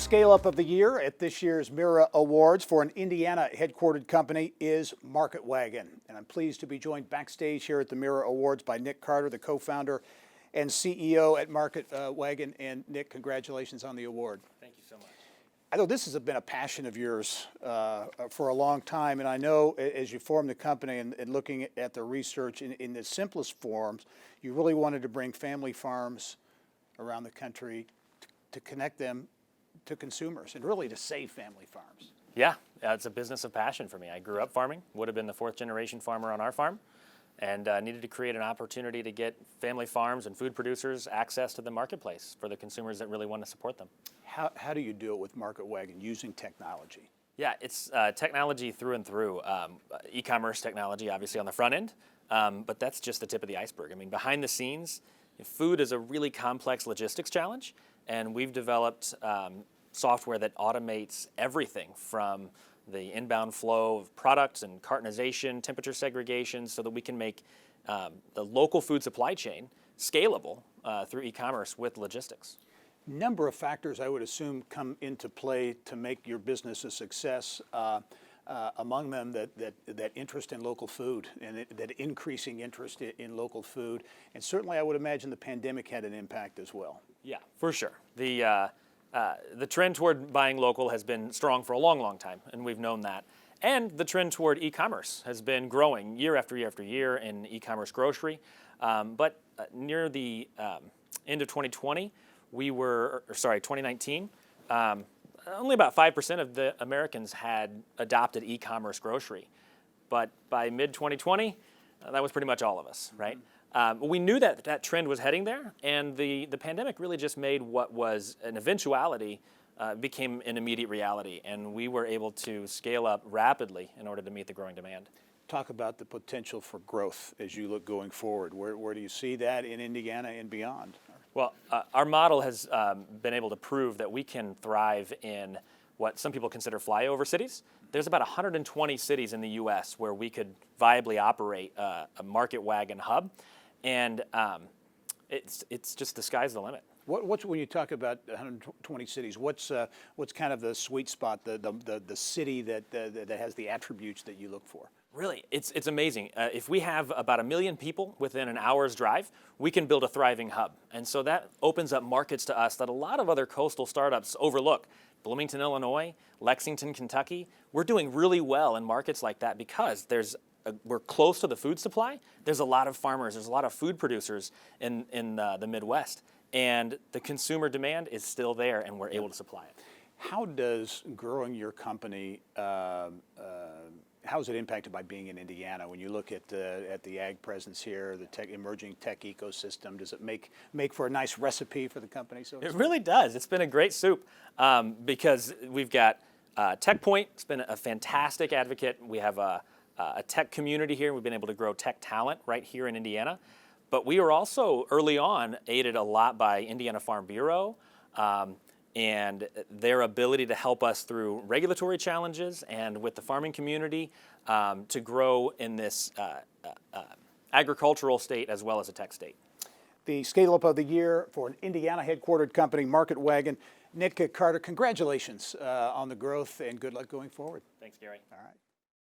Scale Up of the Year at this year's Mira Awards for an Indiana headquartered company is Wagon. And I'm pleased to be joined backstage here at the Mira Awards by Nick Carter, the co-founder and CEO at Wagon. And Nick, congratulations on the award. Thank you so much. I know this has been a passion of yours for a long time, and I know as you formed the company and looking at the research in the simplest forms, you really wanted to bring family farms around the country to connect them to consumers and really to save family farms. Yeah, it's a business of passion for me. I grew up farming, would have been the fourth generation farmer on our farm, and needed to create an opportunity to get family farms and food producers access to the marketplace for the consumers that really want to support them. How do you do it with Wagon using technology? Yeah, it's technology through and through. E-commerce technology, obviously, on the front end, but that's just the tip of the iceberg. I mean, behind the scenes, food is a really complex logistics challenge, and we've developed software that automates everything from the inbound flow of products and cartonization, temperature segregation, so that we can make the local food supply chain scalable through e-commerce with logistics. Number of factors, I would assume, come into play to make your business a success. Among them, that interest in local food and that increasing interest in local food, and certainly I would imagine the pandemic had an impact as well. Yeah, for sure. The trend toward buying local has been strong for a long, long time, and we've known that. And the trend toward e-commerce has been growing year after year after year in e-commerce grocery. But near the end of 2020, 2019, only about 5% of the Americans had adopted e-commerce grocery. But by mid-2020, that was pretty much all of us, right? We knew that trend was heading there, and the pandemic really just made what was an eventuality became an immediate reality, and we were able to scale up rapidly in order to meet the growing demand. Talk about the potential for growth as you look going forward. Where do you see that in Indiana and beyond? Well, our model has been able to prove that we can thrive in what some people consider flyover cities. There's about 120 cities in the U.S. where we could viably operate a market wagon hub, and it's just the sky's the limit. What's when you talk about 120 cities? What's kind of the sweet spot, the city that has the attributes that you look for? Really, it's amazing. If we have about 1 million people within an hour's drive, we can build a thriving hub. And so that opens up markets to us that a lot of other coastal startups overlook. Bloomington, Illinois, Lexington, Kentucky, we're doing really well in markets like that because we're close to the food supply. There's a lot of farmers, there's a lot of food producers in the Midwest, and the consumer demand is still there, and we're able to supply it. How does growing your company, how is it impacted by being in Indiana? When you look at the ag presence here, the emerging tech ecosystem, does it make for a nice recipe for the company? It really does. It's been a great soup because we've got TechPoint. It's been a fantastic advocate. We have a tech community here. We've been able to grow tech talent right here in Indiana. But we were also early on aided a lot by Indiana Farm Bureau and their ability to help us through regulatory challenges and with the farming community to grow in this agricultural state as well as a tech state. The Scale Up of the Year for an Indiana headquartered company, Wagon. Nick Carter, congratulations on the growth and good luck going forward. Thanks, Gary. All right.